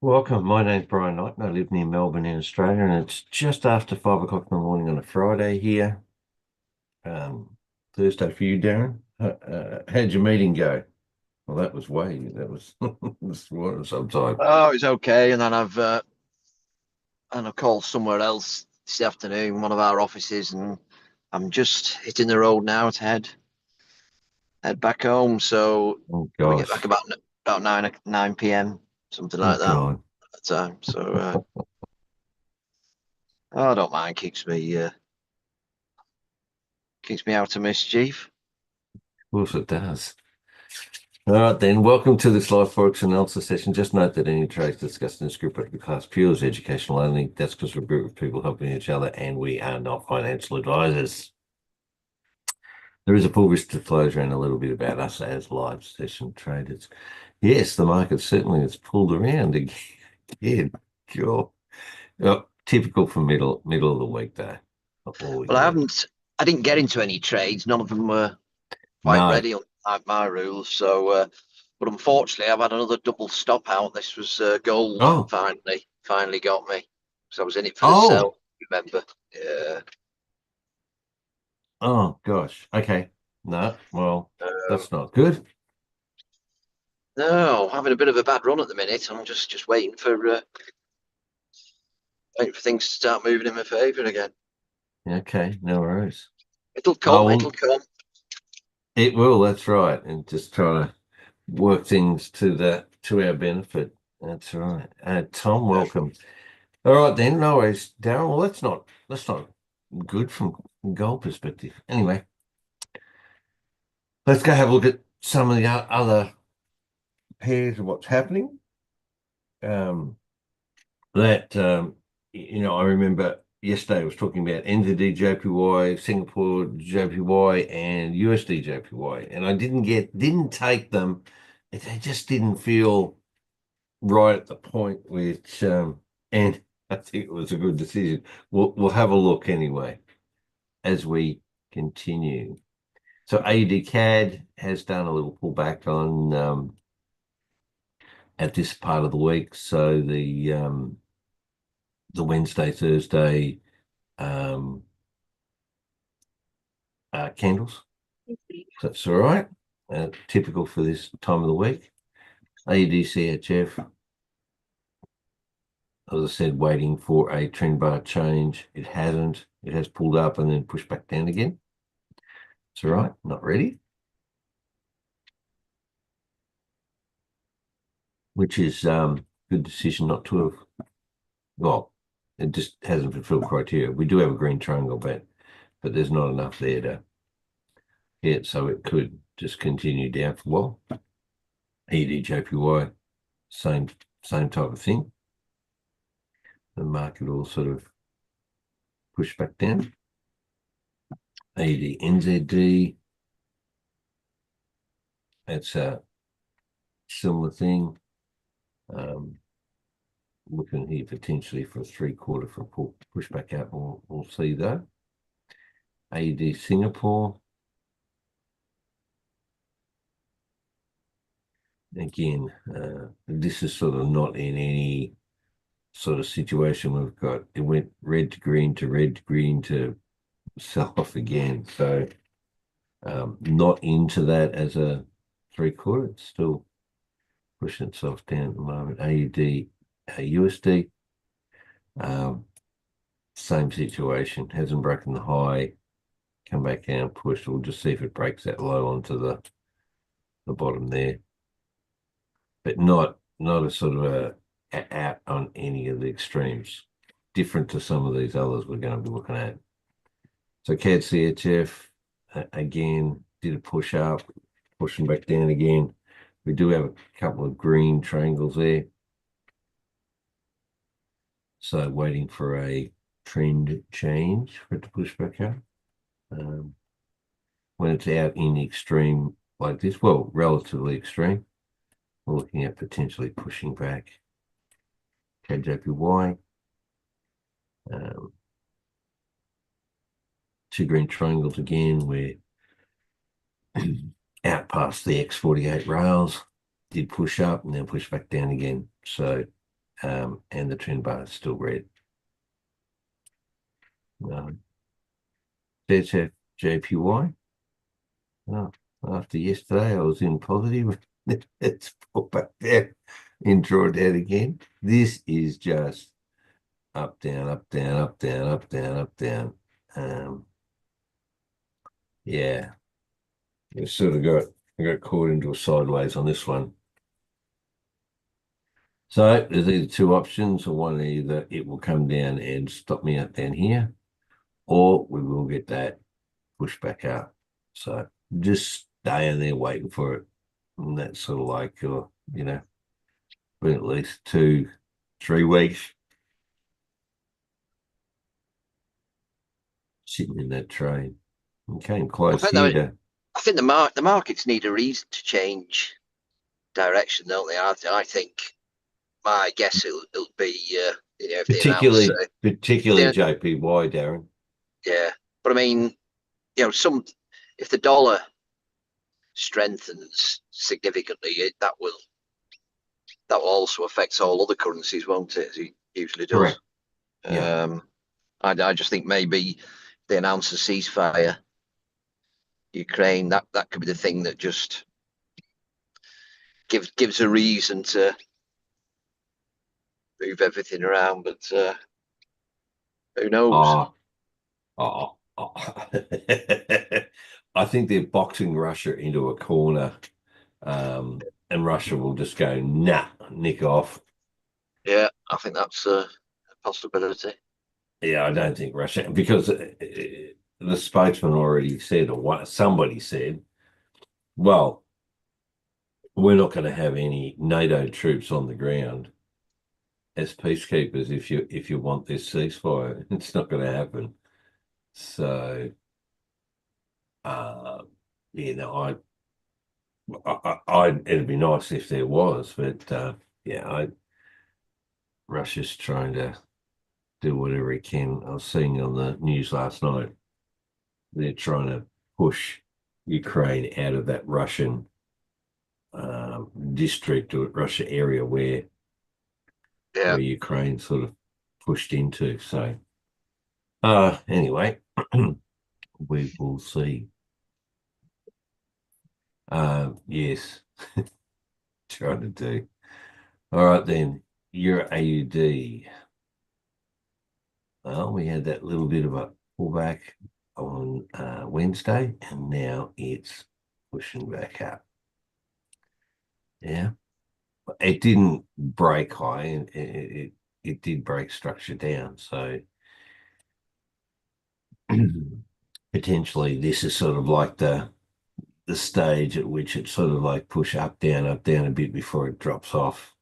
Welcome. My name's Brian Knight, and I live near Melbourne in Australia, and it's just after 5 o'clock in the morning on a Friday here. Um, Thursday for you, Darren. How'd your meeting go? Well, that was that's what sometime. Oh, it's okay. And I've called somewhere else this afternoon, one of our offices, and I'm just hitting the road now to head back home. So Oh probably get back gosh. about 9 p.m. something Oh like that God. at the time. I don't mind. Keeps me out of mischief. Of course it does. All right then. Welcome to this live Forex analysis session. Just note that any trades discussed in this group are the class pure is educational only. That's because we're a group of people helping each other, and we are not financial advisors. There is a full risk disclosure and a little bit about us as live session traders. Yes, the market certainly has pulled around again. Sure. Typical for middle of the week though. Oh Well, I yeah. haven't. I didn't get into any trades. None of them were quite No. ready on my rules. But unfortunately, I've had another double stop out. This was gold Oh. finally got me because I was in it for the Oh. sell. Remember? Yeah. Oh gosh. Okay. No. Well, Um, that's not good. no, having a bit of a bad run at the minute. I'm just waiting for things to start moving in my favour again. Okay. No worries. It'll Oh come. It'll well, come. it will. That's right. And just try to work things to our benefit. That's right. Tom, welcome. All right then. No worries, Darren. Well, that's not good from goal perspective. Anyway, let's go have a look at some of the other pairs of what's happening. Um, that I remember yesterday I was talking about NZD JPY, Singapore JPY, and USD JPY, and I didn't take them. They just didn't feel right at the point, and I think it was a good decision. We'll have a look anyway as we continue. So AUD CAD has done a little pullback on at this part of the week. So the Wednesday, Thursday candles. That's all right. Typical for this time of the week. AUD CHF, as I said, waiting for a trend bar change. It hasn't. It has pulled up and then pushed back down again. It's all right. Not ready. Which is good decision not to have. Well, it just hasn't fulfilled criteria. We do have a green triangle, but there's not enough there to hit, so it could just continue down for a while. EDJPY, same type of thing. The market will sort of push back down. ADNZD, that's a similar thing. Looking here potentially for a 3/4 for a push back out. We'll see though. AD Singapore. Again, this is sort of not in any sort of situation. It went red to green to red to green to sell off again. So not into that as a 3/4. It's still pushing itself down at the moment. AUD, USD, um, same situation. Hasn't broken the high. Come back down, push. We'll just see if it breaks that low onto the bottom there, but not a sort of out on any of the extremes. Different to some of these others we're going to be looking at. So CAD CHF again did a push up, pushing back down again. We do have a couple of green triangles there. So waiting for a trend change for it to push back up. When it's out in the extreme like this, well, relatively extreme, we're looking at potentially pushing back. KJPY, um, two green triangles again. We're out past the X48 rails, did push up and then push back down again. So and the trend bar is still red. There's JPY. Oh, after yesterday, I was in positive. It's put back there in drawdown again. This is just up, down, up, down, up, down, up, down, up, down. Yeah, you sort of got caught into a sideways on this one. So there's either two options, or one, either it will come down and stop me out down here, or we will get that push back up. So just staying there waiting for it. And that's sort of like, been at least 2-3 weeks sitting in that trade. And came I close think here that, to I think the markets need a reason to change direction, don't they? I think my guess it'll be if they announce particularly JPY, Darren. yeah, but I mean if the dollar strengthens significantly, that will also affect all other currencies, won't it? As it usually does. Correct. Yeah. I just think maybe they announce a ceasefire, Ukraine. That could be the thing that just gives a reason to move everything around. But who knows? Oh, oh. I think they're boxing Russia into a corner, and Russia will just go, nah, nick off. Yeah, I think that's a possibility. Yeah, I don't think Russia, because the spokesman already said, or somebody said, well, we're not going to have any NATO troops on the ground as peacekeepers if you want this ceasefire. It's not going to happen. So, uh, it'd be nice if there was, but Russia's trying to do whatever it can. I was seeing on the news last night, they're trying to push Ukraine out of that Russian district or Russia area where Yeah, Ukraine sort of pushed into. So, anyway, we will see. Yes, trying to do. All right then, your AUD. Well, we had that little bit of a pullback on Wednesday, and now it's pushing back up. Yeah, it didn't break high, and it did break structure down. So potentially, this is sort of like the stage at which it sort of like push up, down a bit before it drops off.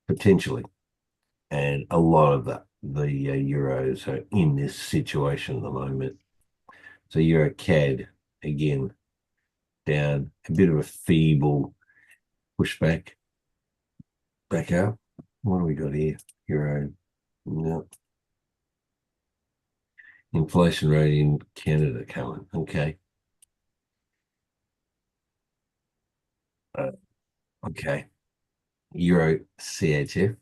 Potentially, and a lot of the euros are in this situation at the moment. So Euro CAD again down, a bit of a feeble pushback back up. What do we got here? Euro, no. Inflation rate in Canada coming. Okay. Okay. Euro CHF.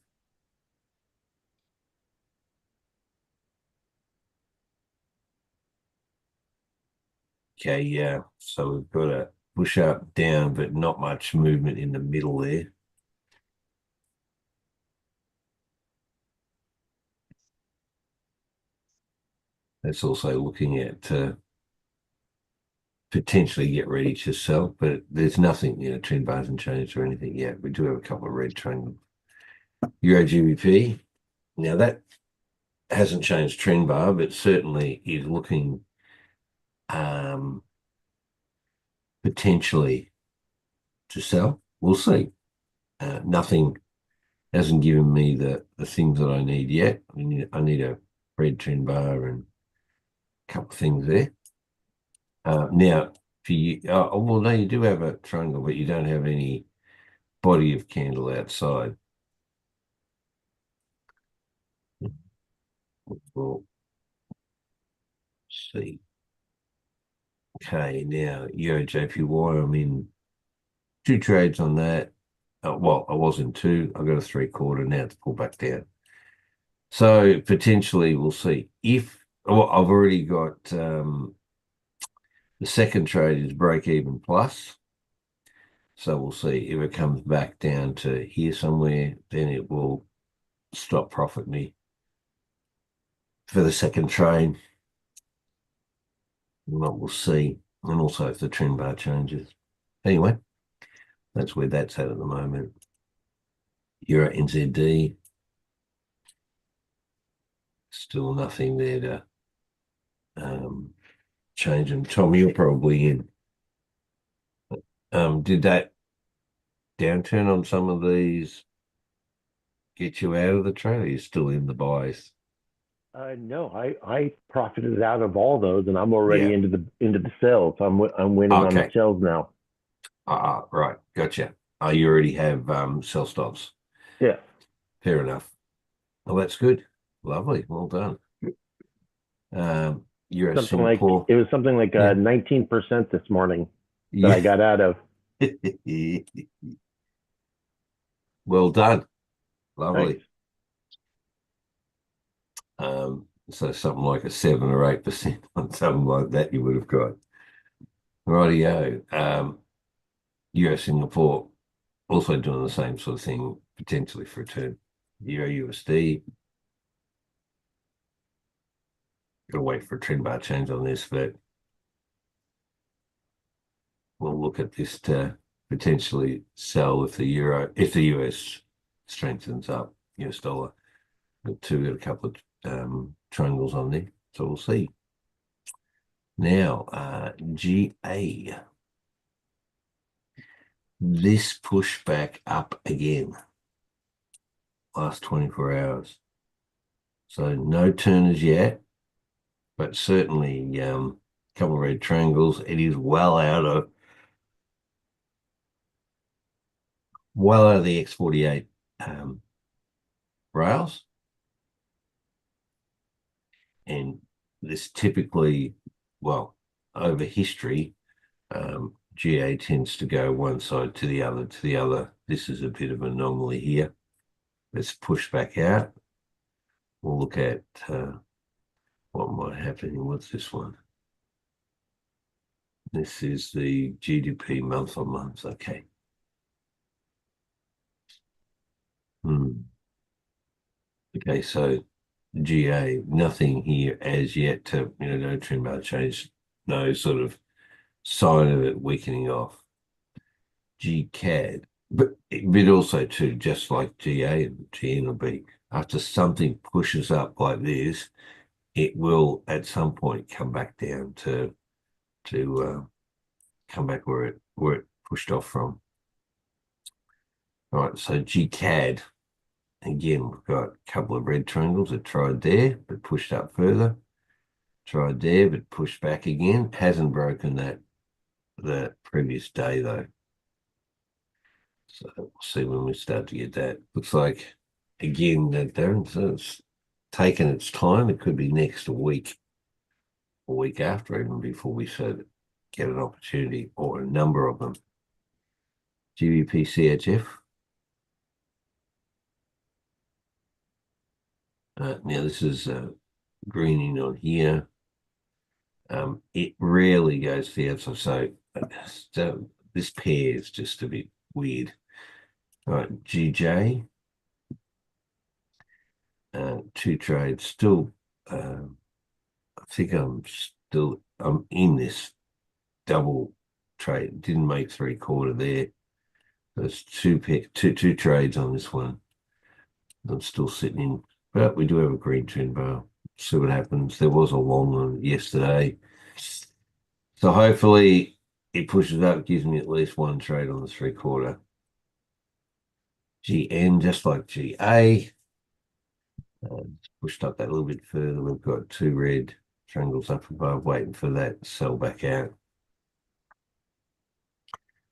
Okay, yeah. So we've got a push up, down, but not much movement in the middle there. That's also looking at potentially get ready to sell, but there's nothing, trend bar hasn't changed or anything yet. We do have a couple of red trend. Euro GBP. Now that hasn't changed trend bar, but certainly is looking potentially to sell. We'll see. Nothing hasn't given me the things that I need yet. I need a red trend bar and a couple of things there. Now, for you, well, no, you do have a triangle, but you don't have any body of candle outside. We'll see. Okay, now Euro JPY, I'm in 2 trades on that. well, I was in 2. I got a 3/4 now to pull back down. So potentially we'll see if well, I've already got the second trade is break even plus. So we'll see if it comes back down to here somewhere, then it will stop profit me for the second trade. What we'll see. And also if the trend bar changes. Anyway, that's where that's at the moment. Euro NZD. Still nothing there to change. And Tom, you're probably in. Did that downturn on some of these get you out of the trade? Or are you still in the buys? No, I profited out of all those, and I'm already Yeah. into the sales. I'm winning on the Okay. sales now. Right. Gotcha. You already have sell stops. Yeah, Fair enough. Well, that's good. Lovely. Well done. Euro something like Singapore. it was something like Yeah. 19% this morning that I Yeah. got out of. Well done. Thanks. Lovely. So something like a 7 or 8% on something like that you would have got. Rightio. Euro Singapore also doing the same sort of thing, potentially for a turn. Euro USD. Got to wait for a trend bar change on this, but we'll look at this to potentially sell if the US strengthens up, US dollar. Got a couple of triangles on there, so we'll see. Now, GA. This pushback up again. Last 24 hours. So no turners yet, but certainly a couple of red triangles. It is well out of the X48 rails. And this typically, well, over history, GA tends to go one side to the other, to the other. This is a bit of an anomaly here. Let's push back out. We'll look at what might happen. What's this one? This is the GDP month on month. Okay. Okay, so GA, nothing here as yet to, no trend bar change, no sort of sign of it weakening off. GCAD, but also too, just like GA and GN will be, after something pushes up like this, it will at some point come back down to come back where it pushed off from. All right, so GCAD. Again, we've got a couple of red triangles that tried there, but pushed up further. Tried there, but pushed back again. Hasn't broken that previous day, though. So we'll see when we start to get that. Looks like, again, that Darren, so it's taken its time. It could be next week, a week after, even before we sort of get an opportunity or a number of them. GBP CHF. Now, this is greening on here. It rarely goes to the outside, so this pair is just a bit weird. All right, GJ, 2 trades. Still, I think I'm in this double trade. Didn't make 3/4 there. There's two trades on this one. I'm still sitting in, but we do have a green trend bar. See what happens. There was a long one yesterday. So hopefully it pushes up, gives me at least one trade on the 3/4. GN, just like GA. Pushed up that a little bit further. We've got 2 red triangles up above, waiting for that sell back out.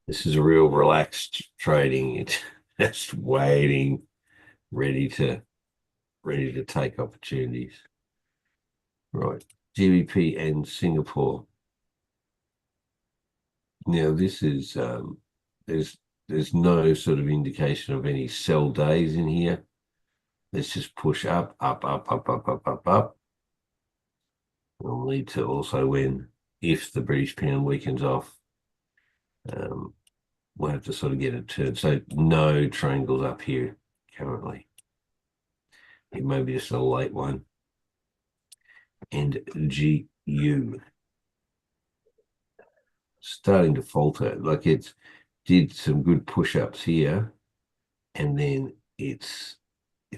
This is a real relaxed trading. It's just waiting, ready to take opportunities. Right, GBP and Singapore. Now this is there's there's no sort of indication of any sell days in here. Let's just push up, up, up, up, up, up, up, up. Will lead to also if the British pound weakens off, we'll have to sort of get it turned. So no triangles up here currently. It may be just a late one. And GU starting to falter. Like it's did some good push-ups here, and then it's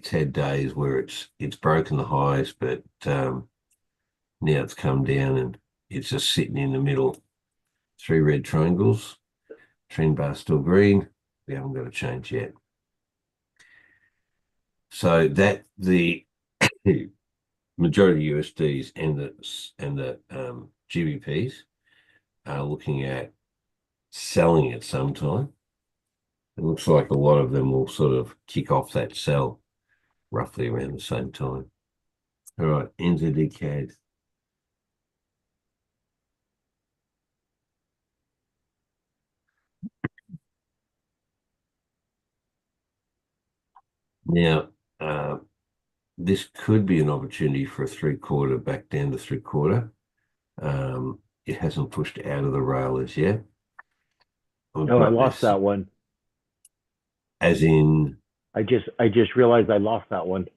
had days where it's broken the highs, but now it's come down and it's just sitting in the middle. 3 red triangles, trend bar still green. We haven't got a change yet. So that the majority of USDs and the GBPs are looking at selling at some time. It looks like a lot of them will sort of kick off that sell roughly around the same time. All right, NZD CAD. Now, this could be an opportunity for a 3/4 back down to 3/4. It hasn't pushed out of the rail as yet. No, I lost that one. As in, I just realized I lost that one.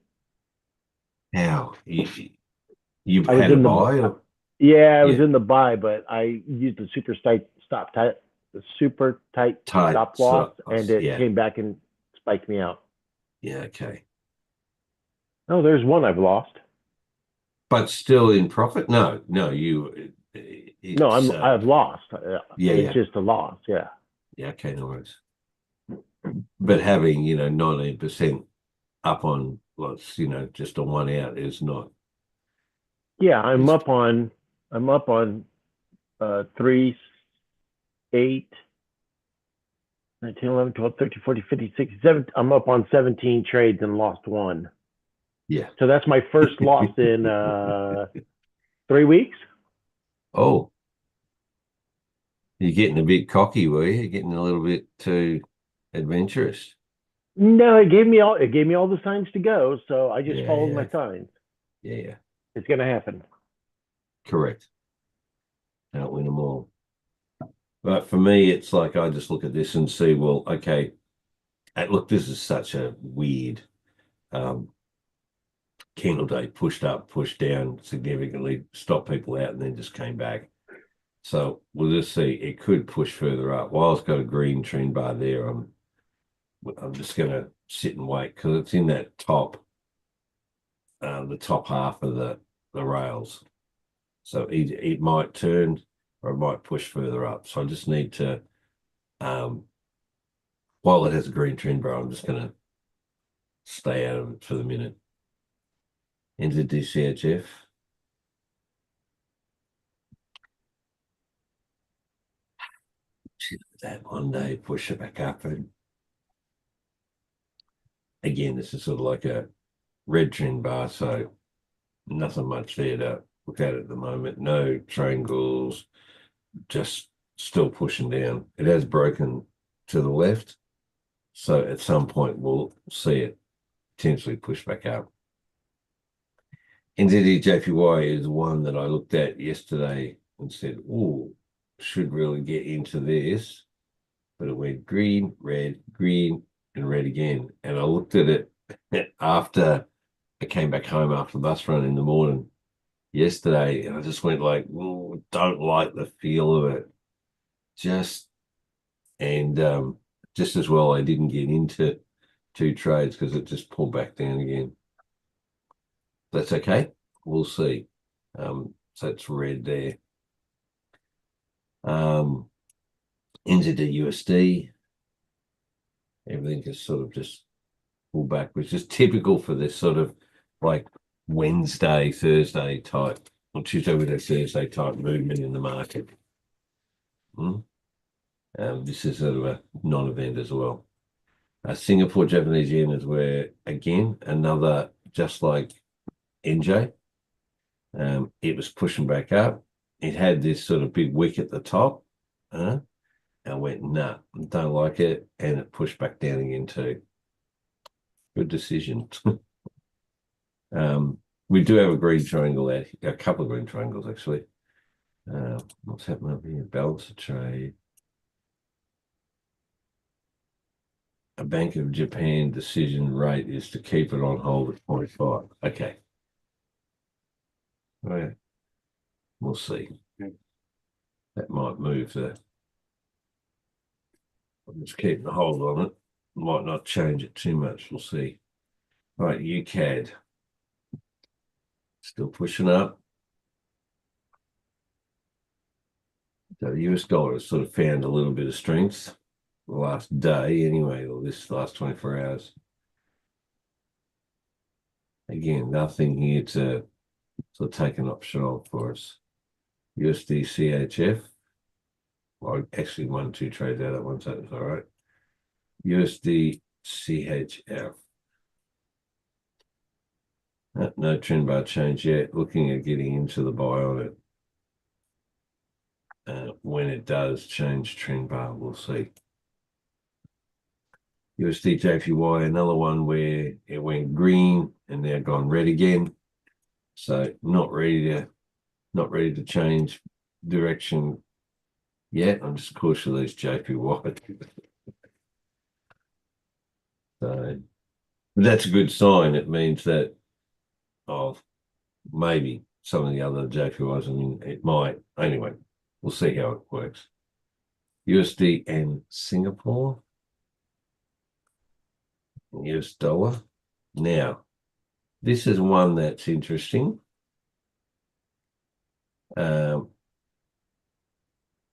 how? You've I was had in a the buy? Yeah, I was in the buy, but I used the super tight stop stop loss, and it came back and spiked me out. Yeah, okay. Oh, there's one I've lost. But still in profit? No, I've lost. It's just a loss. Yeah. Yeah, okay, no worries. But having 19% up on lots, just on one out is not. Yeah, I'm up on 3, 8, 19, 11, 12, 13, 14, 15, 16, 17. I'm up on 17 trades and lost one. Yeah. So that's my first loss in 3 weeks. Oh, you're getting a bit cocky, were you? You're getting a little bit too adventurous. No, it gave me all the signs to go, so I just followed my signs. Yeah. It's gonna happen. Correct. Can't win them all. But for me, it's like I just look at this and see, well, okay, look, this is such a weird candle day, pushed up, pushed down significantly, stopped people out, and then just came back. So we'll just see. It could push further up. While it's got a green trend bar there, I'm just going to sit and wait because it's in that the top half of the rails. So it might turn or it might push further up. So I just need to, while it has a green trend bar, I'm just going to stay out of it for the minute. Into DCHF. That one day push it back up, and again, this is sort of like a red trend bar, so nothing much there to look at the moment. No triangles, just still pushing down. It has broken to the left, so at some point we'll see it potentially push back up. NZD-JPY is one that I looked at yesterday and said, oh, should really get into this, but it went green, and red again. And I looked at it after I came back home after the bus run in the morning yesterday, and I just went like, oh, don't like the feel of it. Just as well I didn't get into 2 trades because it just pulled back down again. That's okay. We'll see. So it's red there. NZD USD. Everything is sort of just pull back, which is typical for this sort of like Wednesday, Thursday type, or Tuesday, Wednesday, Thursday type movement in the market. This is sort of a non-event as well. Singapore Japanese yen is where, again, another, just like NJ, it was pushing back up. It had this sort of big wick at the top, I went, nah, don't like it, and it pushed back down again too. Good decision. We do have a green triangle out here, a couple of green triangles actually. What's happening up here? Balance of trade. A Bank of Japan decision rate is to keep it on hold at 0.5. Okay. Oh, yeah. We'll see. That might move the. I'm just keeping a hold on it. Might not change it too much. We'll see. All right, UCAD. Still pushing up. So the US dollar has sort of found a little bit of strength the last day anyway, or this last 24 hours. Again, nothing here to sort of take an option on for us. USD CHF. Well, actually 1-2 trades out at once, that's all right. USD CHF. No trend bar change yet. Looking at getting into the buy on it. When it does change trend bar, we'll see. USD JPY, another one where it went green and now gone red again. So not ready to change direction yet. I'm just cautious of these JPY. So that's a good sign. It means that maybe some of the other JPYs, I mean, it might. Anyway, we'll see how it works. USD and Singapore. US dollar. Now, this is one that's interesting.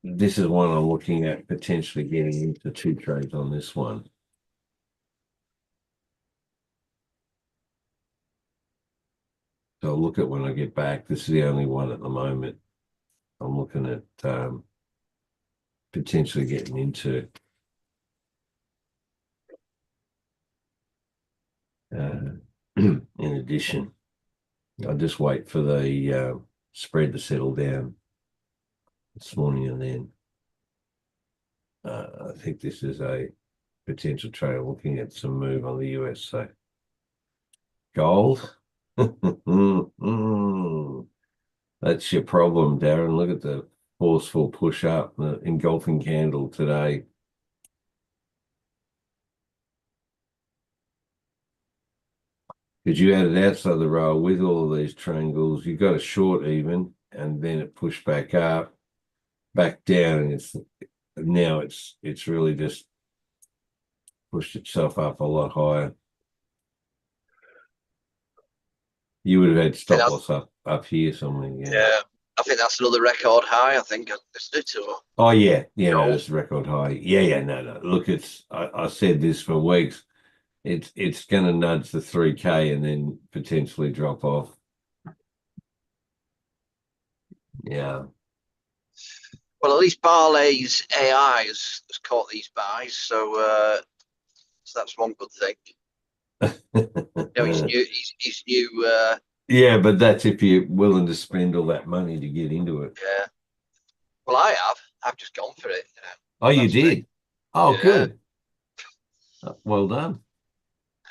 This is one I'm looking at potentially getting into 2 trades on this one. So I'll look at when I get back. This is the only one at the moment. I'm looking at potentially getting into. In addition, I'll just wait for the spread to settle down this morning, and then I think this is a potential trade. Looking at some move on the US. So gold. That's your problem, Darren. Look at the forceful push up, the engulfing candle today. Because you had it outside the rail with all of these triangles, you got a short even, and then it pushed back up, back down, and it's really just pushed itself up a lot higher. You would have had stop loss up here somewhere. Yeah, I think that's another record high. I think isn't it? Oh yeah, no, that's a record high. Yeah, no. Look, I said this for weeks. It's going to nudge the 3K and then potentially drop off. Yeah. Well, at least Barley's AI has caught these buys, so that's one good thing. He's new. Yeah, but that's if you're willing to spend all that money to get into it. Yeah. Well, I have. I've just gone for it. Oh, you did? Oh, yeah. Good. Well done.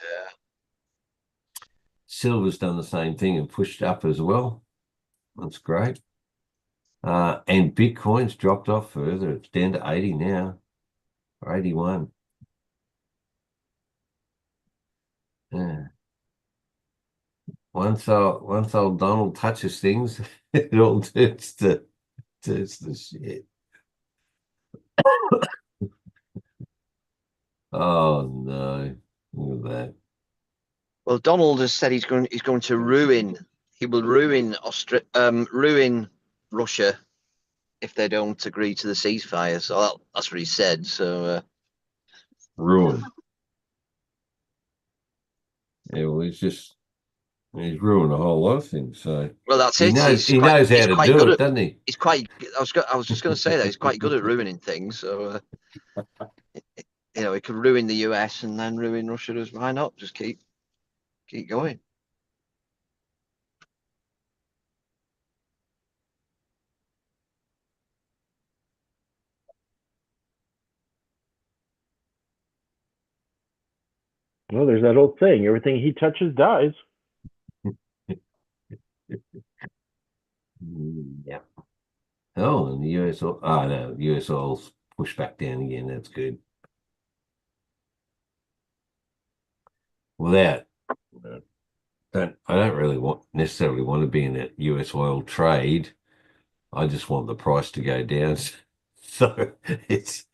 Yeah. Silver's done the same thing and pushed up as well. That's great. And Bitcoin's dropped off further. It's down to 80 now, or 81. Yeah. Once old Donald touches things, it all turns to shit. Oh no! Look at that. Well, Donald has said he's going to ruin. He will ruin ruin Russia if they don't agree to the ceasefire. So that's what he said. So Ruin. Yeah, well, he's ruined a whole lot of things. So well, that's he it. knows how to do it, doesn't he? He's quite. I was just going to say that he's quite good at ruining things. So he could ruin the US and then ruin Russia as why not? Just keep going. Well, there's that old saying: everything he touches dies. Yeah. Oh, and the US oil. Oh no, US oil's pushed back down again. That's good. Without, I don't really necessarily want to be in that US oil trade. I just want the price to go down. So it's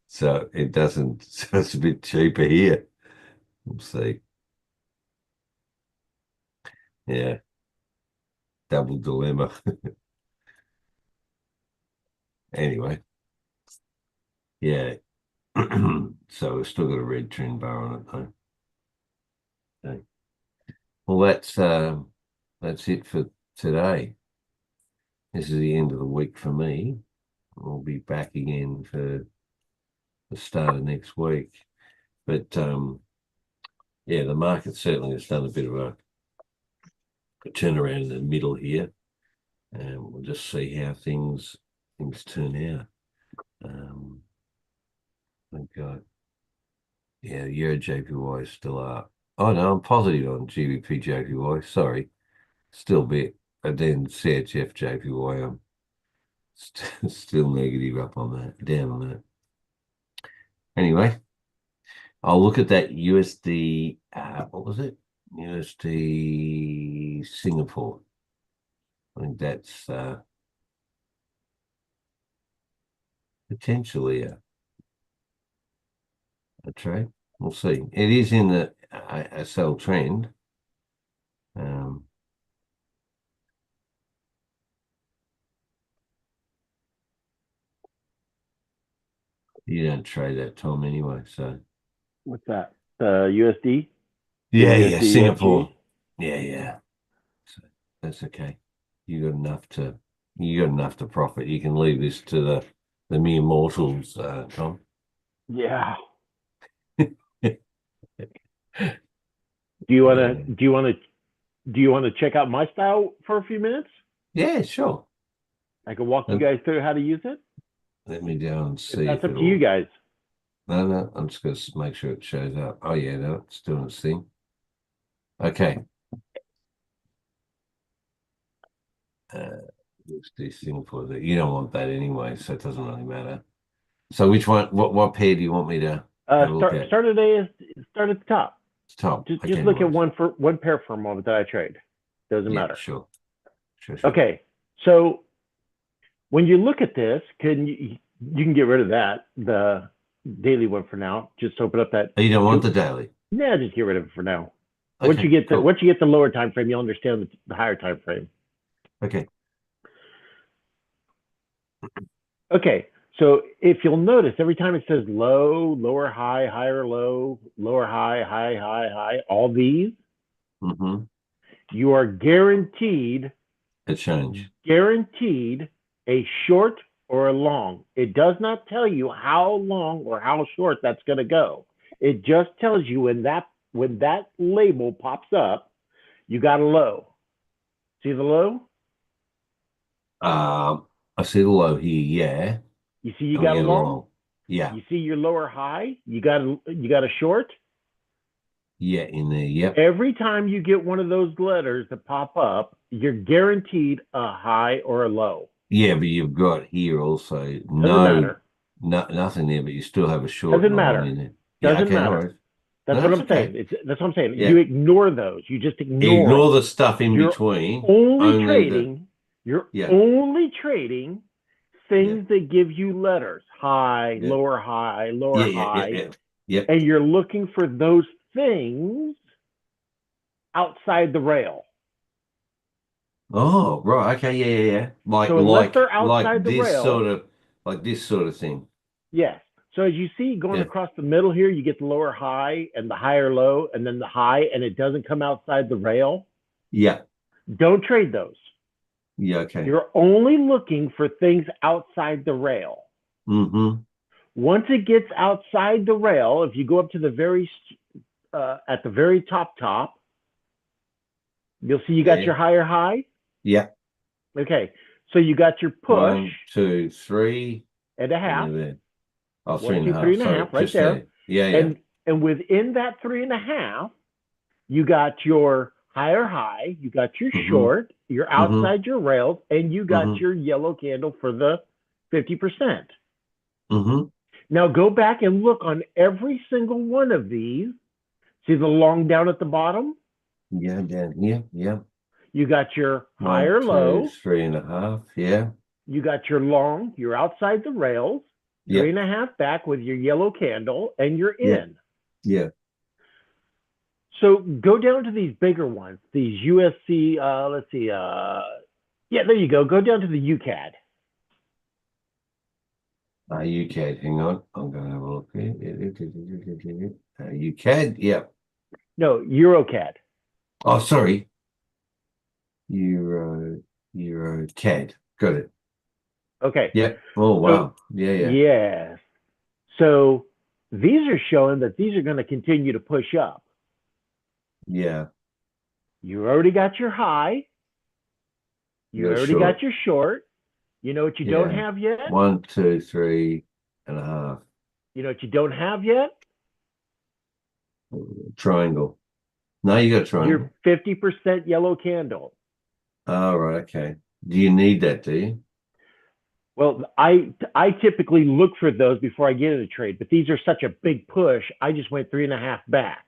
so it doesn't. So it's a bit cheaper here. We'll see. Yeah, double dilemma. Anyway, yeah. So we've still got a red trend bar on it though. Okay. Well, that's it for today. This is the end of the week for me. I'll be back again for the start of next week. But yeah, the market certainly has done a bit of a turnaround in the middle here, and we'll just see how things turn out. Okay. Yeah, the Euro JPY is still up. Oh no, I'm positive on GBP JPY. Sorry, still a bit. And then CHF JPY, I'm still negative up on that, down on that. Anyway, I'll look at that USD. What was it? USD Singapore. I think that's potentially a trade. We'll see. It is in a sell trend. You don't trade that, Tom, anyway. So What's that? USD? yeah, USD, Singapore. Yeah. So that's okay. You got enough to profit. You can leave this to the mere mortals, Tom. Yeah. Do you wanna Yeah. do you wanna do you wanna check out my style for a few minutes? Yeah, sure. I can walk you guys through how to use it. Let me go and see That's if up to you guys. No, I'm just going to make sure it shows up. Oh yeah, no, it's doing its thing. Okay. Let's do Singapore. You don't want that anyway, so it doesn't really matter. So which one? What pair do you want me to have a look at? Start at the top. It's top. Just look at one pair for a moment that I trade. Doesn't matter. Sure. Okay, so when you look at this, you can get rid of that, the daily one for now. Just open up that. Oh, you don't want the daily? Yeah, just get rid of it for now. Okay, once you get the lower time frame, you'll understand the higher time frame. Okay. Okay, so if you'll notice, every time it says low, lower high, higher low, lower high, high, all these, you are guaranteed a change. Guaranteed a short or a long. It does not tell you how long or how short that's going to go. It just tells you when that label pops up, you got a low. See the low? I see the low here. Yeah. You see you got a long? Yeah. You see your lower high? You got a short? Yeah, in there. Yep. Every time you get one of those letters that pop up, you're guaranteed a high or a low. Yeah, but you've got here also nothing there, but you still have a short Doesn't line matter. in there. Doesn't matter. That's what I'm saying. That's what I'm saying. Yeah. You ignore those. You just ignore the stuff in between. You're only trading things that give you letters. High, lower high, lower high. Yeah. And you're looking for those things outside the rail. Oh, right. Okay. Yeah. Unless they're outside the rail, this sort of thing. Yes. So as you see going across the middle here, you get the lower high and the higher low, and then the high, and it doesn't come outside the rail. Yeah. Don't trade those. Yeah. Okay. You're only looking for things outside the rail. Once it gets outside the rail, if you go up to the at the very top, you'll see you got your higher high. Yeah. Okay. So you got your push. 1, 2, 3 and a half. Oh, 1, 2, 3 and a half, right there. Yeah. And within that 3.5, you got your higher high, you got your short, you're outside your rails, and you got your yellow candle for the 50%. Now go back and look on every single one of these. See the long down at the bottom? Yeah, down here. Yeah. You got your 1, higher 2, low. 3.5. Yeah. You got your long. You're outside the rails. Yeah. 3.5 back with your yellow candle, and you're in. Yeah. So go down to these bigger ones, these USC, let's see, yeah, there you go. Go down to the UCAD. UCAD, hang on. I'm going to have a look here. UCAD, yeah. No, EuroCAD. Oh, sorry. EuroCAD. Got it. Okay. Yeah. Oh, wow. Yeah. Yes. So these are showing that these are going to continue to push up. Yeah. You already got your high. You Your already short. got your short. You know what you don't have yet? 1, 2, 3.5. You know what you don't have yet? Triangle. No, you got triangle. Your 50% yellow candle. Oh, right. Okay. Do you need that, do you? Well, I typically look for those before I get in a trade, but these are such a big push. I just went 3.5 back.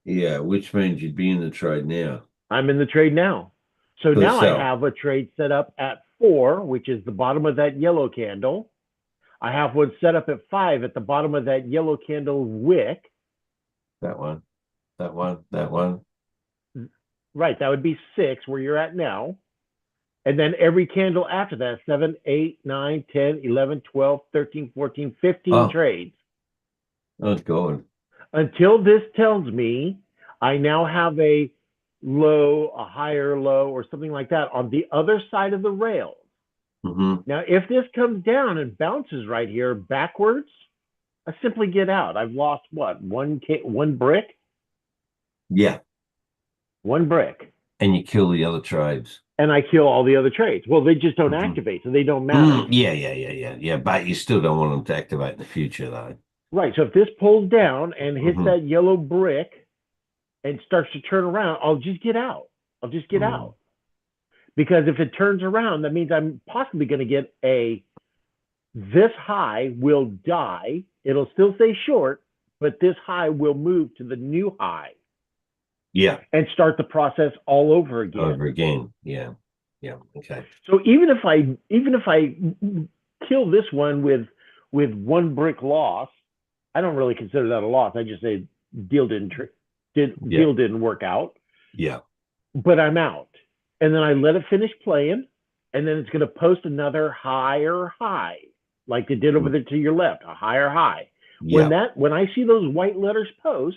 Yeah, which means you'd be in the trade now. I'm in the trade now. So For the now I sell. have a trade set up at 4, which is the bottom of that yellow candle. I have one set up at 5 at the bottom of that yellow candle wick. That one. That one. That one. Right, that would be 6 where you're at now. And then every candle after that, 7, 8, 9, 10, 11, 12, 13, 14, 15 trades. Oh, God. Until this tells me I now have a low, a higher low, or something like that on the other side of the rails. Now, if this comes down and bounces right here backwards, I simply get out. I've lost what? One brick? Yeah. One brick. And you kill the other trades. And I kill all the other trades. Well, they just don't activate, so they don't matter. Yeah. But you still don't want them to activate in the future, though. Right. So if this pulls down and hits that yellow brick and starts to turn around, I'll just get out. I'll just get out. Because if it turns around, that means I'm possibly going to get this high will die. It'll still stay short, but this high will move to the new high. Yeah. And start the process all over again. Yeah. Okay. So even if I kill this one with one brick loss, I don't really consider that a loss. I just say deal didn't work out. Yeah. But I'm out. And then I let it finish playing, and then it's going to post another higher high, like it did over there to your left, a higher high. Yeah. When I see those white letters post,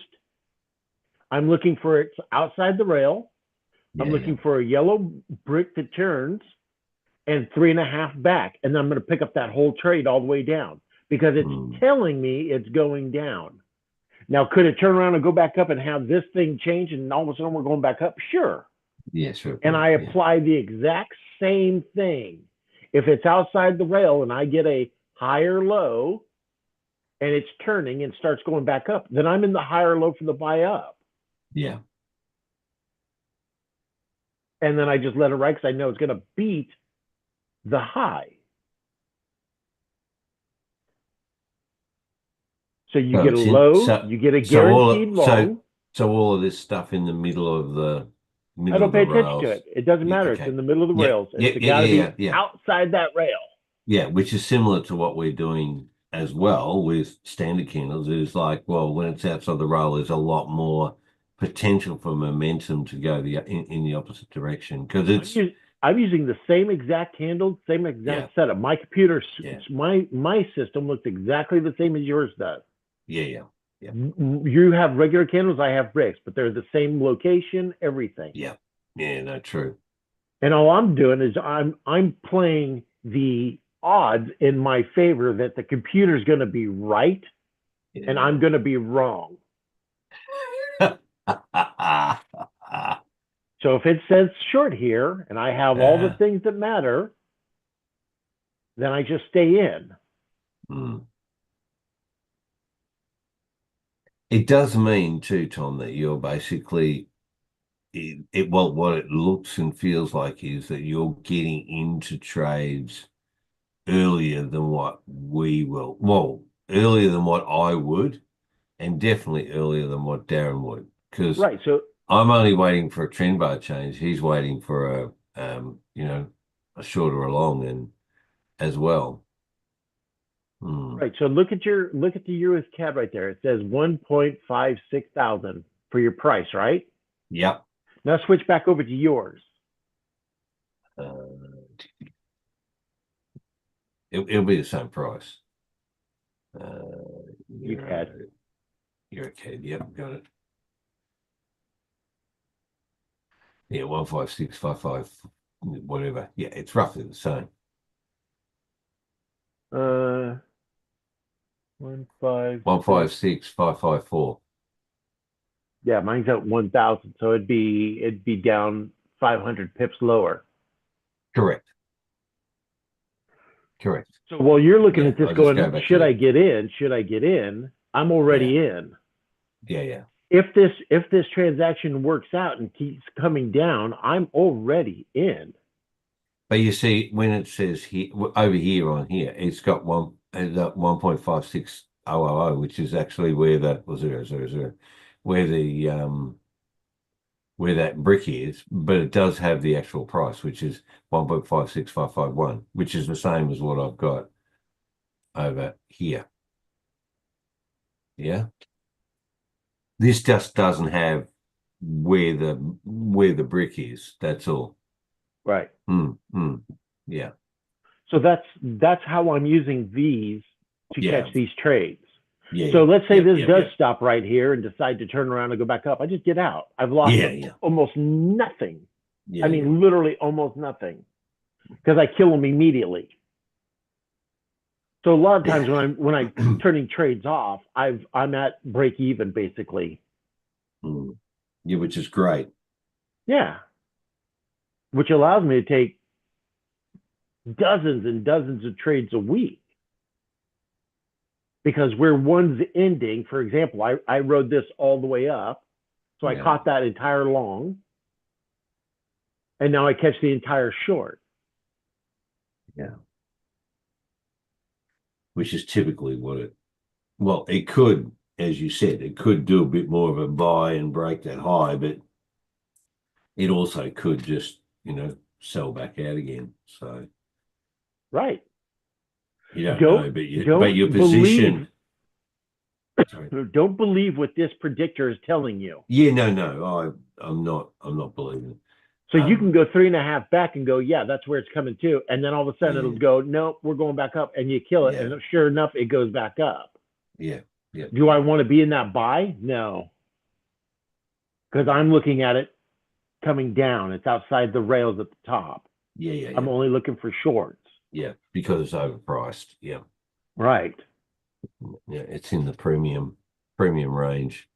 I'm looking for it outside the rail. I'm looking for a yellow brick that turns and 3.5 back. And then I'm going to pick up that whole trade all the way down because it's telling me it's going down. Now, could it turn around and go back up and have this thing change and all of a sudden we're going back up? Sure. Yeah, sure. And I apply the exact same thing. If it's outside the rail and I get a higher low and it's turning and starts going back up, then I'm in the higher low for the buy up. Yeah. And then I just let it ride because I know it's going to beat the high. So you get a low, you get a guaranteed long. So all of this stuff in the middle of the I don't pay attention to it. It doesn't matter. Okay. It's in the middle of the rails. It's got to be outside that rail. Yeah, which is similar to what we're doing as well with standard candles. Is like, well, when it's outside the rail, there's a lot more potential for momentum to go in the opposite direction because it's. I'm using the same exact candle, same exact setup. My computer, my system looks exactly the same as yours does. Yeah. You have regular candles, I have bricks, but they're the same location, everything. Yeah, no, true. And all I'm doing is I'm playing the odds in my favor that the computer's going to be right and I'm going to be wrong. So if it says short here and I have all the things that matter, then I just stay in. It does mean too, Tom, that you're basically what it looks and feels like is that you're getting into trades earlier than what we will. Well, earlier than what I would, and definitely earlier than what Darren would, because Right. So I'm only waiting for a trend bar change. He's waiting for a shorter along and as well. right. So look at the US CAD right there. It says 1.56 thousand for your price, right? Yep. Now switch back over to yours. Uh, it'll be the same price. You CAD. You're a kid. Yep, got it. Yeah, 15655, whatever. Yeah, it's roughly the same. 156. 156,554. Yeah, mine's at 1,000, so it'd be down 500 pips lower. Correct. Correct. So while you're looking Yeah, at this I'll just going, go back should here. I get in? Should I get in? I'm already in. Yeah. If this transaction works out and keeps coming down, I'm already in. But you see, when it says here over here on here, it's got 1.56000, which is actually where that was 000, where the where that brick is, but it does have the actual price, which is 1.56551, which is the same as what I've got over here. Yeah. This just doesn't have where the brick is. That's all. Right. Yeah. So that's how I'm using these to Yeah. catch these trades. Yeah. So let's say this does Yep. stop right here and decide to turn around and go back up. I just get out. I've lost Yeah. almost nothing. Yeah. I mean, literally almost nothing, because I kill them immediately. So a lot of times when I'm turning trades off, I'm at break even basically. Yeah, which is great. Yeah, which allows me to take dozens and dozens of trades a week, because where one's ending, for example, I rode this all the way up, so I caught that entire long, and now I catch the entire short. Yeah. Which is typically well, it could, as you said, it could do a bit more of a buy and break that high, but it also could just, sell back out again. So Right. you don't know, but your believe position. Sorry. don't believe what this predictor is telling you. Yeah, no, I'm not believing. So you can go 3.5 back and go, yeah, that's where it's coming to. And then all of a sudden it'll go, nope, we're going back up, and you kill it. Yeah. And sure enough, it goes back up. Yeah. Do I want to be in that buy? No. Because I'm looking at it coming down. It's outside the rails at the top. Yeah. I'm only looking for shorts. Yeah, because it's overpriced. Yeah. Right. Yeah, it's in the premium range.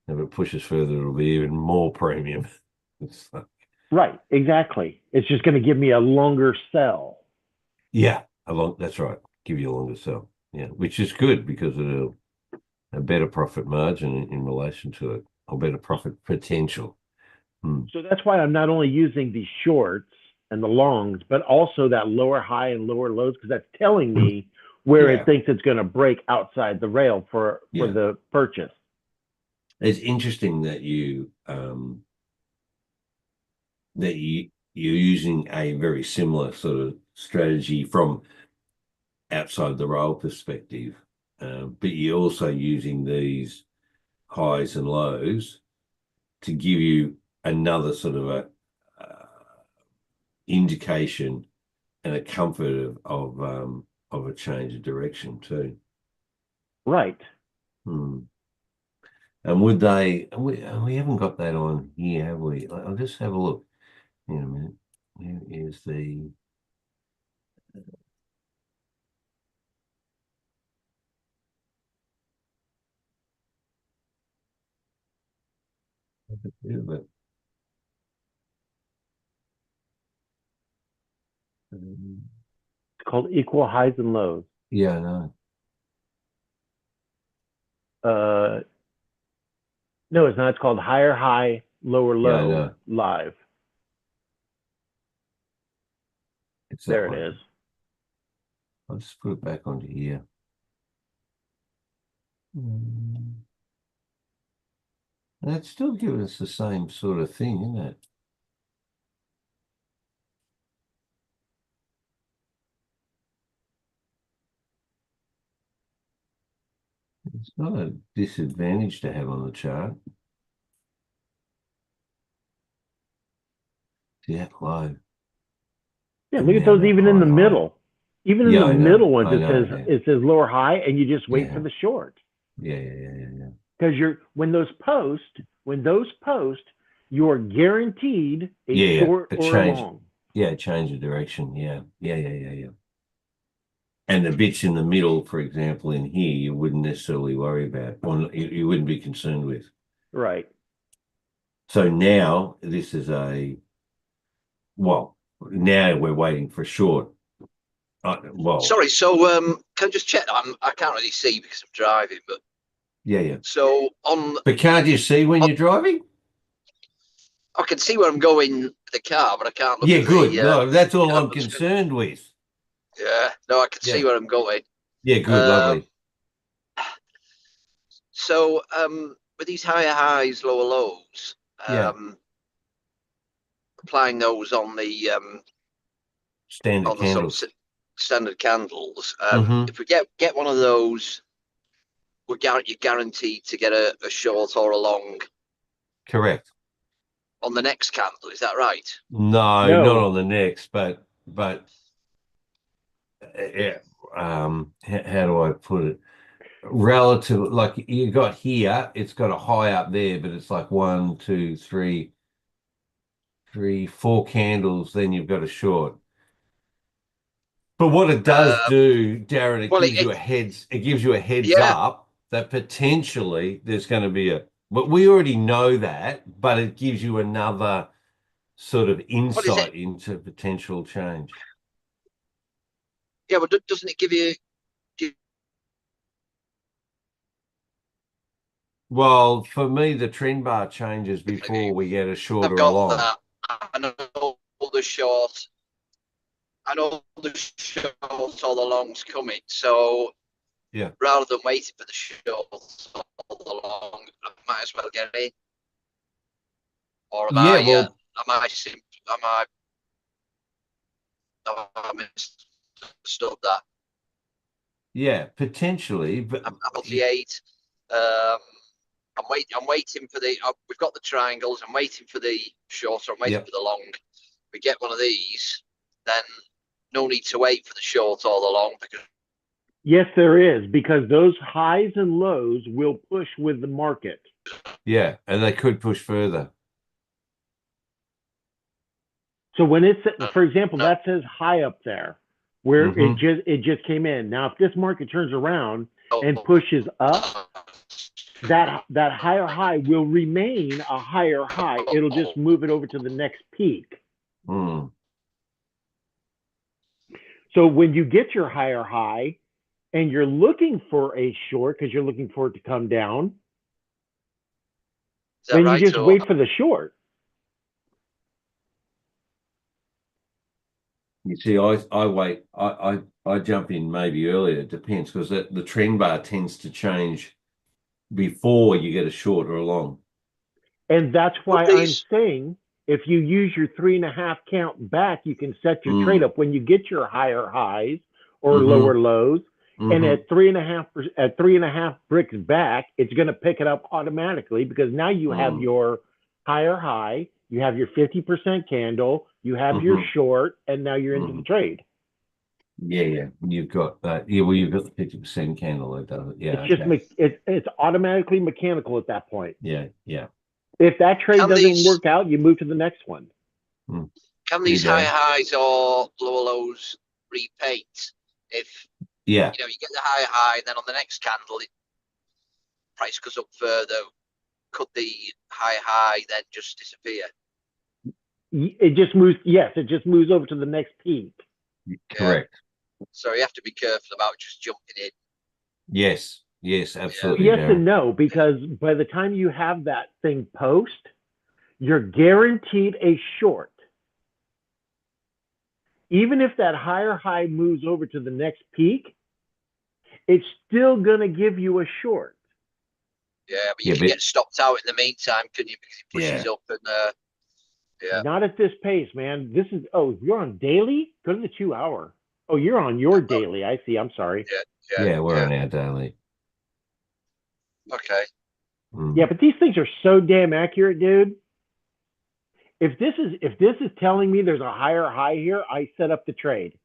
If it pushes further, it'll be even more premium. So, Right. Exactly. It's just going to give me a longer sell. yeah, that's right. Give you a longer sell. Yeah, which is good because it'll a better profit margin in relation to it, or better profit potential. So that's why I'm not only using the shorts and the longs, but also that lower high and lower lows, because that's telling me where it thinks it's going to break outside the rail for the purchase. It's interesting that you're using a very similar sort of strategy from outside the rail perspective, but you're also using these highs and lows to give you another sort of a indication and a comfort of a change of direction too. Right. And would they? We haven't got that on here, have we? I'll just have a look. In a minute. Here is the. But, It's called equal highs and lows. yeah, I know. No, it's not. It's called higher high, lower Yeah, I low know. live. It's that There it one. is. I'll just put it back onto here. And it's still giving us the same sort of thing, isn't it? It's not a disadvantage to have on the chart. Yeah, low. Yeah, And look at now those that even in the high. middle. Even in Yeah, the I know. middle ones, I know. Yeah. it says lower high, and you just wait for Yeah. the short. Yeah. Because when those post, you're guaranteed a Yeah. short A or a change. long. Yeah, change of direction. Yeah. And the bits in the middle, for example, in here, you wouldn't necessarily worry about, or you wouldn't be concerned with. Right. So now this is well, now we're waiting for a short. Well, Sorry, so can I just check? I can't really see because I'm driving, but yeah. so on, But can't you see when you're driving? I can see where I'm going with the car, but I can't look Yeah, at good. the. No, that's all I'm on the screen. concerned with. Yeah, no, I can Yeah. see where I'm going. Yeah, good, lovely. So with these higher highs, lower lows, Yeah. applying those on the Standard candles. sort of standard candles. Mhm. If we get one of those, you're guaranteed to get a short or a long Correct. on the next candle. Is that right? No, No. not on the next, but yeah. How do I put it? Relative, like you got here, it's got a high up there, but it's like 1, 2, 3, 4 candles. Then you've got a short. But what it does do, Darren, it Well, gives you a heads yeah. up that potentially there's going to be but we already know that, but it gives you another sort of What is it? insight into potential change. Yeah, but doesn't it give you? Well, for me, the trend bar changes before we get a short I've or a got long. that. I know the short. I know the short or the long's coming. So Yeah. rather than waiting for the short or the long, I might as well get in. Or am Yeah, I? well, Have I misunderstood that? yeah, potentially, but I'm on the 8. I'm waiting for the. We've got the triangles. I'm waiting for the short. I'm waiting for the long. We get one of these, then no need to wait for the short or the long because. Yes, there is, because those highs and lows will push with the market. yeah, and they could push further. So when it's, for example, that says high up there, where it just came in. Now, if this market turns around and pushes up, that higher high will remain a higher high. It'll just move it over to the next peak. Mm. So when you get your higher high and you're looking for a short because you're looking for it to come down, then you just wait for the short. You see, I wait. I jump in maybe earlier. It depends because the trend bar tends to change before you get a short or a long. And that's why I'm saying if you use your 3.5 count back, you can set your trade up when you get your higher highs or lower lows. And at 3.5 bricks back, it's going to pick it up automatically because now you have your higher high, you have your 50% candle, you have your short, and now you're into the trade. Yeah. You've got that. Yeah, well, you've got the 50% candle that does it. Yeah, it's just it's automatically mechanical at that point. Yeah. If that trade doesn't work out, you move to the next one. Can these high highs or lower lows repaint? If you get the high high, and then on the next candle, price goes up further. Could the high then just disappear? It just moves. Yes, it just moves over to the next peak. Correct. So you have to be careful about just jumping in. Yes. Yes, absolutely, Yes Darren. and no, because by the time you have that thing post, you're guaranteed a short. Even if that higher high moves over to the next peak, it's still going to give you a short. Yeah, but you Yeah, can but get stopped out in the meantime, couldn't you? Because it pushes yeah, up and yeah. Not at this pace, man. This is, oh, you're on daily? Go to the 2 hour. Oh, you're on your daily. I see. I'm sorry. yeah, we're Yeah. on our daily. Okay. Yeah, but these things are so damn accurate, dude. If this is telling me there's a higher high here, I set up the trade.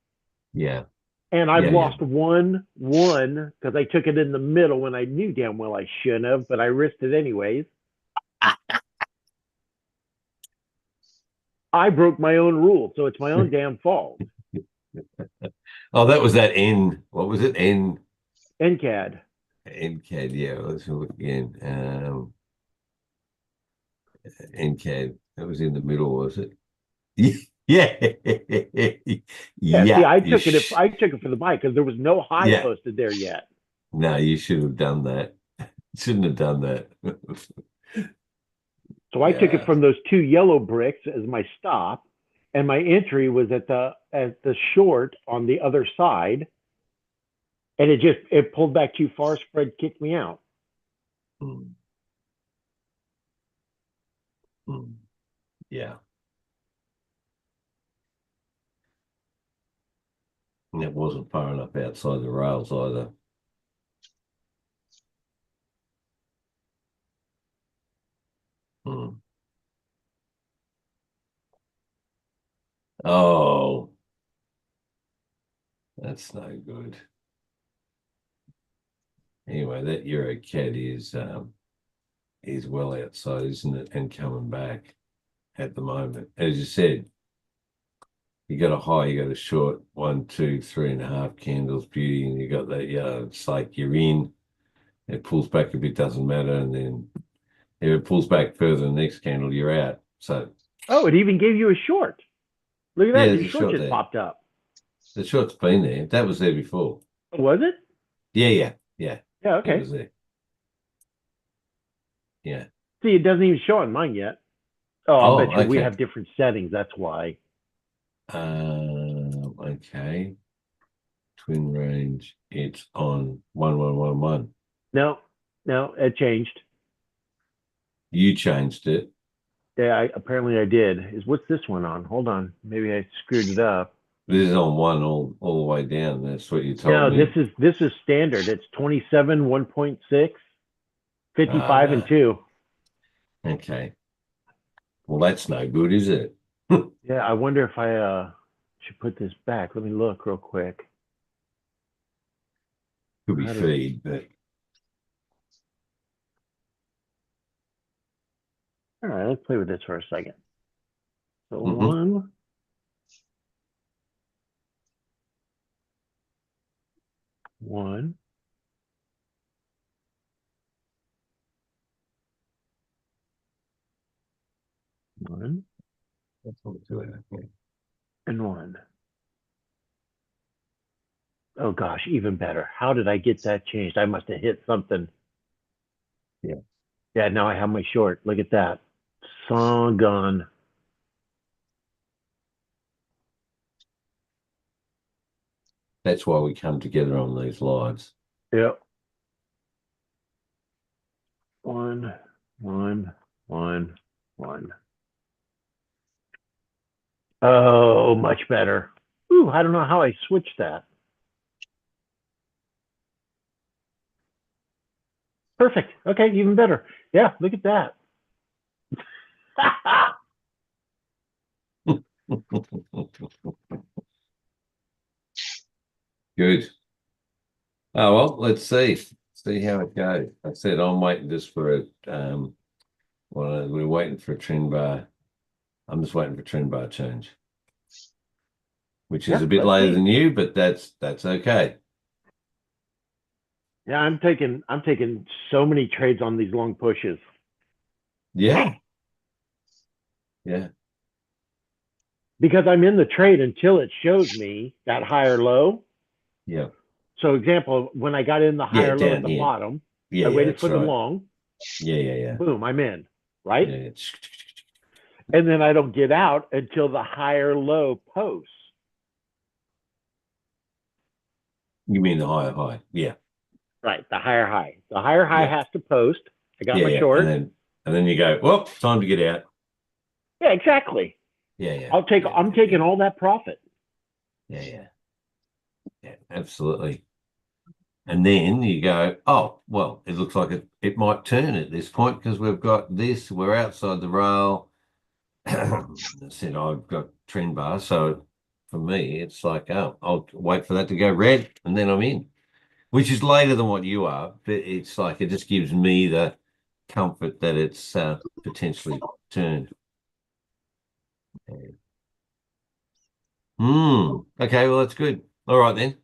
Yeah, And I've yeah, yeah. lost one because I took it in the middle when I knew damn well I shouldn't have, but I risked it anyways. I broke my own rule, so it's my own damn fault. Oh, that was that N. What was it? NCAD. NCAD. Yeah, let's look again. NCAD. That was in the middle, was it? Yeah, Yeah, see, yeah. I took it for the buy because there was no high Yeah. posted there yet. No, you should have done that. Shouldn't have done that. So I took it Yeah. from those two yellow bricks as my stop, and my entry was at the short on the other side, and it pulled back too far, spread kicked me out. Mm. Mm. Yeah. And it wasn't far enough outside the rails either. Mm. Oh, that's no good. Anyway, that Euro CAD is well outside, isn't it? And coming back at the moment. As you said, you got a high, you got a short, 1, 2, 3.5 candles, beauty, and you got that, yeah, it's like you're in, it pulls back a bit, doesn't matter, and then if it pulls back further the next candle, you're out. So Oh, it even gave you a short. Look at yeah, that. there's Your a short short just there. popped up. The short's been there. That was there before. Was it? Yeah, Yeah, it okay. was there. Yeah. See, it doesn't even show on mine yet. Oh, I'll bet Oh, you we okay. have different settings. That's why. Okay. Twin range. It's on 1111. No, no, it changed. You changed it. Yeah, apparently I did. What's this one on? Hold on. Maybe I screwed it up. This is on one all the way down. That's what you No, told me. this is standard. It's 27, 1.6, Ah, 55, and no. 2. Okay. Well, that's no good, is it? Yeah, I wonder if I should put this back. Let me look real quick. Could be How does feed, but All right, let's play with this for a second. So Mhm. one, one, one, That's what we're doing. Okay. and one. Oh gosh, even better. How did I get that changed? I must have hit something. Yeah. Yeah, now I have my short. Look at that. Song gone. That's why we come together on these lives. Yep. One, one, one, one. Oh, much better. Ooh, I don't know how I switched that. Perfect. Okay, even better. Yeah, look at that. Good. Oh well, let's see how it goes. I said I'm waiting just for a well, we're waiting for a trend bar. I'm just waiting for trend bar change, which is Yeah, a bit let's later see. than you, but that's okay. Yeah, I'm taking so many trades on these long pushes Yeah, yeah, because I'm in the trade until it shows me that higher low. yeah. So example, when I got in the higher low at down the here. bottom, Yeah, I yeah, waited that's for the right. long, Yeah. boom, I'm in, right? Yeah. And then I don't get out until the higher low posts. You mean the higher high? Yeah. Right, the higher high. The higher high Yeah. has to post. I got Yeah, my yeah. short. And then you go, well, time to get out. Yeah, exactly. Yeah. I'm taking all that profit. Yeah, absolutely. And then you go, oh, well, it looks like it might turn at this point because we've got this, we're outside the rail. I said I've got trend bar. So for me, it's like, oh, I'll wait for that to go red and then I'm in, which is later than what you are. But it's like, it just gives me the comfort that it's potentially turned. Okay, well, that's good. All right, then.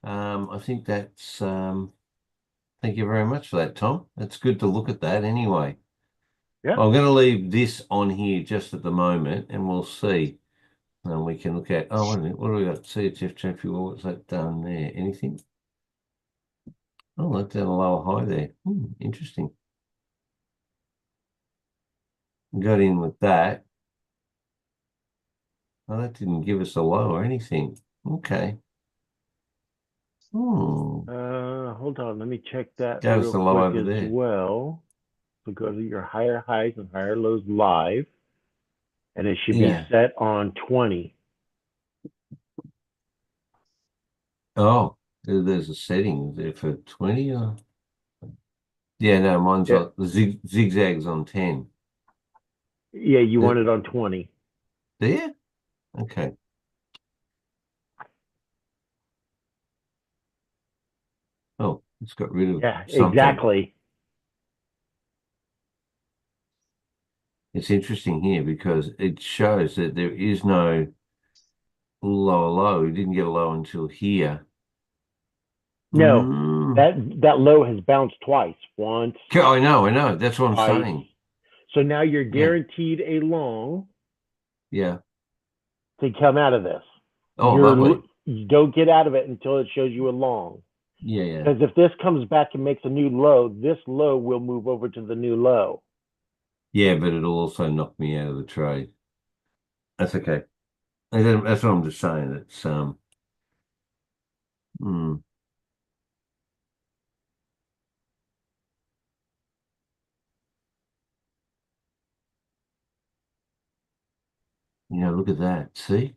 I think that's thank you very much for that, Tom. It's good to look at that anyway. Yeah. I'm going to leave this on here just at the moment and we'll see. And we can look at, oh, wait a minute, what do we got? CHF Chaffee, what's that done there? Anything? Oh, that's at a lower high there. Interesting. Got in with that. Oh, that didn't give us a low or anything. Okay. Hold on, let me check that Gave us real the low quick over as there. well. So go to your higher highs and higher lows live, and it should be set on 20. Oh, there's a setting there for 20 or yeah, no, mine's Yeah. on the zigzags on 10. Yeah, you want it on 20. There? Okay. Oh, it's got rid of something. Exactly. It's interesting here because it shows that there is no lower low. We didn't get a low until here. No, that low has bounced twice. Once. I know. That's what twice. I'm saying. So now you're guaranteed a long. Yeah. To come out of this. Oh, lovely. You don't get out of it until it shows you a long. Yeah. Because if this comes back and makes a new low, this low will move over to the new low. Yeah, but it'll also knock me out of the trade. That's okay. That's what I'm just saying. It's look at that. See?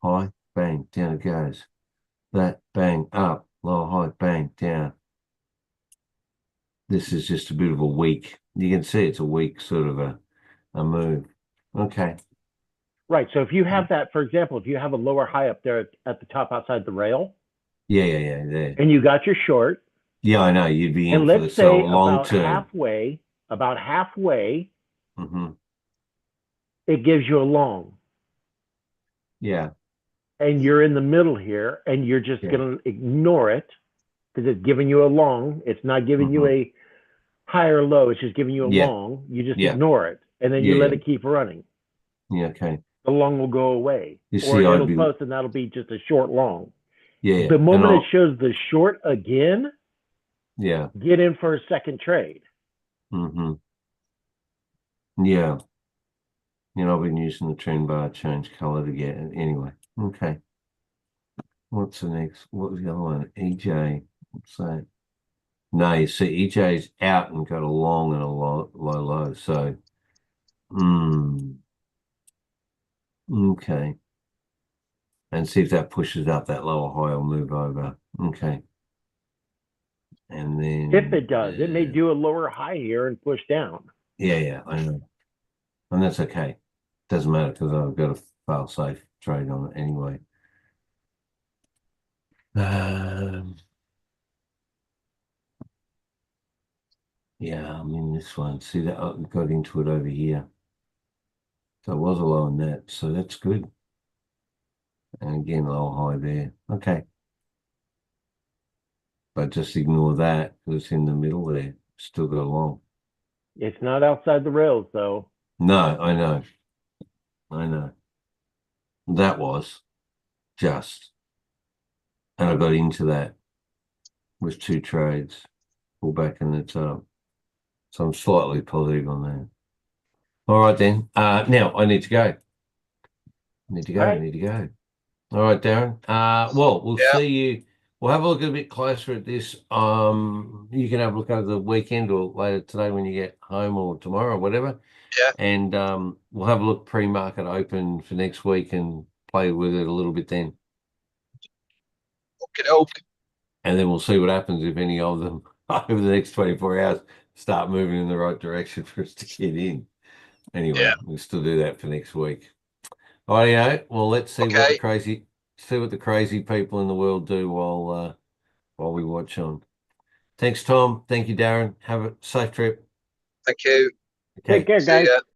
High, bang, down it goes. That, bang, up, low, high, bang, down. This is just a bit of a weak. You can see it's a weak sort of a move. Okay. Right. So if you have that, for example, if you have a lower high up there at the top outside the rail. Yeah, there. And you got your short. Yeah, I know. You'd be in and for let's the say long term. About halfway, Mm-hmm. it gives you a long. Yeah. And you're in the middle here, and you're just going to ignore it because it's giving you a long. It's not giving you a higher low. It's just giving you a long. You just ignore it, and then you let it keep running. Yeah, okay. The long will go away. Or it'll post, and that'll be just a short long. Yeah. The moment it shows the short again, get in for a second trade. Mm-hmm. Yeah. I've been using the trend bar change color to get it. Anyway, okay. What's the next? What was the other one? EJ. What's that? No, you see, EJ's out and got a long and a low. So, okay. And see if that pushes up that lower high will move over. Okay. And then if it does, it may do a lower high here and push down. Yeah, I know. And that's okay. Doesn't matter because I've got a fail safe trade on it anyway. Yeah, I'm in this one. See that I got into it over here. So it was a low on that, so that's good. And again, low high there. Okay. But just ignore that because it's in the middle there. Still got a long. It's not outside the rails, though. No, I know. That was just and I got into that with 2 trades, pull back and it's up. So I'm slightly positive on that. All right then. Now I need to go. Need to go. All right. Need to go. All right, Darren. Well, we'll Yeah. see you. We'll have a look a bit closer at this. You can have a look over the weekend or later today when you get home or tomorrow or whatever. Yeah. And we'll have a look pre-market open for next week and play with it a little bit then. Okay. And then we'll see what happens if any of them over the next 24 hours start moving in the right direction for us to get in. Anyway, Yeah. we'll still do that for next week. Rightio. Well, let's see what the crazy people in the world do while we watch on. Thanks, Tom. Thank you, Darren. Have a safe trip. Thank you. Okay. Take care, See guys. ya.